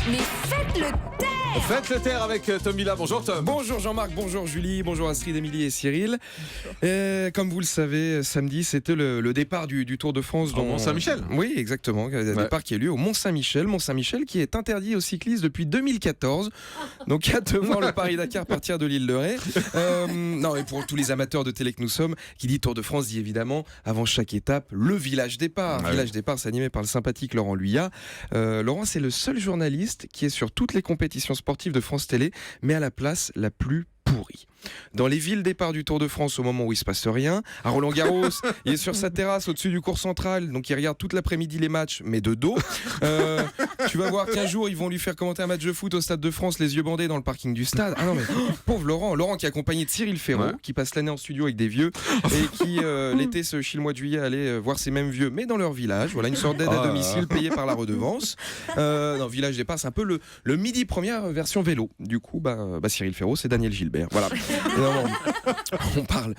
Mais faites le taire! Faites le taire avec Tom Villa. Bonjour Tom. Bonjour Jean-Marc, bonjour Julie, bonjour Astrid, Émilie et Cyril. Comme vous le savez, samedi c'était le départ du Tour de France Au Mont-Saint-Michel. Oui, exactement, un départ qui a lieu au Mont-Saint-Michel. Mont-Saint-Michel qui est interdit aux cyclistes depuis 2014. Donc hâte de voir le Paris-Dakar partir de l'île de Ré. Non, et pour tous les amateurs de télé que nous sommes, qui dit Tour de France dit évidemment, avant chaque étape, le village départ. Ouais. Village départ, c'est animé par le sympathique Laurent Luyat. Laurent, c'est le seul journaliste qui est sur toutes les compétitions sportives de France Télé, mais à la place la plus pourrie. Dans les villes départ du Tour de France au moment où il se passe rien, à Roland-Garros, il est sur sa terrasse au-dessus du cours central, donc il regarde toute l'après-midi les matchs, mais de dos. Tu vas voir qu'un jour ils vont lui faire commenter un match de foot au Stade de France, les yeux bandés dans le parking du stade. Ah non mais pauvre Laurent qui est accompagné de Cyril Ferraud, qui passe l'année en studio avec des vieux et qui l'été se chie le mois de juillet allait voir ces mêmes vieux, mais dans leur village. Voilà une sorte d'aide à domicile payée par la redevance. Non, village départ, c'est un peu le midi première version vélo. Du coup, Cyril Ferraud, c'est Daniel Gilbert. Voilà. Non, on parle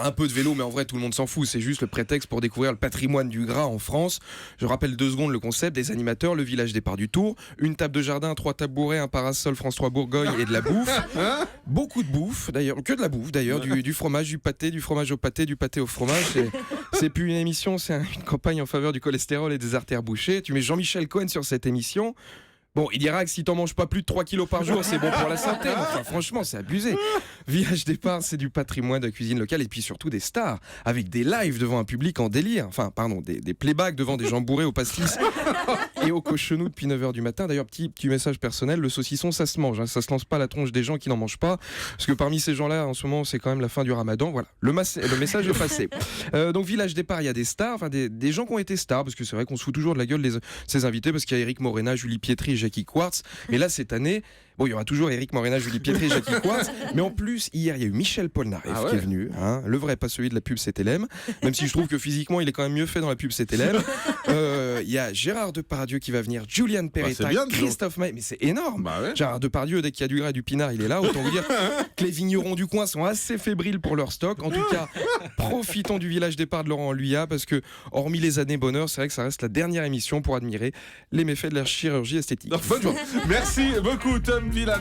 un peu de vélo, mais en vrai tout le monde s'en fout. C'est juste le prétexte pour découvrir le patrimoine du gras en France. Je rappelle 2 secondes le concept des animateurs, le village départ du Tour, une table de jardin, 3 tabourets, un parasol France 3 Bourgogne et de la bouffe. Beaucoup de bouffe d'ailleurs, que de la bouffe d'ailleurs, du fromage, du pâté, du fromage au pâté, du pâté au fromage. C'est plus une émission, c'est une campagne en faveur du cholestérol et des artères bouchées. Tu mets Jean-Michel Cohen sur cette émission. Bon, il dira que si t'en manges pas plus de 3 kilos par jour, c'est bon pour la santé. Enfin, franchement, c'est abusé. Village départ, c'est du patrimoine de la cuisine locale et puis surtout des stars, avec des lives devant un public en délire. Enfin, pardon, des playbacks devant des gens bourrés au pastis et au cochonou depuis 9h du matin. D'ailleurs, petit message personnel, le saucisson, ça se mange. Hein. Ça se lance pas à la tronche des gens qui n'en mangent pas. Parce que parmi ces gens-là, en ce moment, c'est quand même la fin du ramadan. Voilà, le message est passé. Donc, village départ, il y a des stars, enfin des gens qui ont été stars, parce que c'est vrai qu'on se fout toujours de la gueule de ses invités, parce qu'il y a Éric Morena, Julie Pietri, Jackie Quartz. Mais là, cette année, il y aura toujours Éric Morena, Julie Pietri, Jackie Quartz. Mais en plus, hier, il y a eu Michel Polnareff qui est venu. Hein, le vrai, pas celui de la pub CTLM. Même si je trouve que physiquement, il est quand même mieux fait dans la pub CTLM. Il y a Gérard Depardieu qui va venir, Julian Peretta, Christophe Maé. Mais c'est énorme. Gérard Depardieu, dès qu'il y a du gras et du pinard, il est là. Autant vous dire que les vignerons du coin sont assez fébriles pour leur stock. En tout cas, profitons du village départ de Laurent Luyat, parce que, hormis les années bonheur, c'est vrai que ça reste la dernière émission pour admirer les méfaits de la chirurgie esthétique. Bonne journée. Merci beaucoup Tom Villa.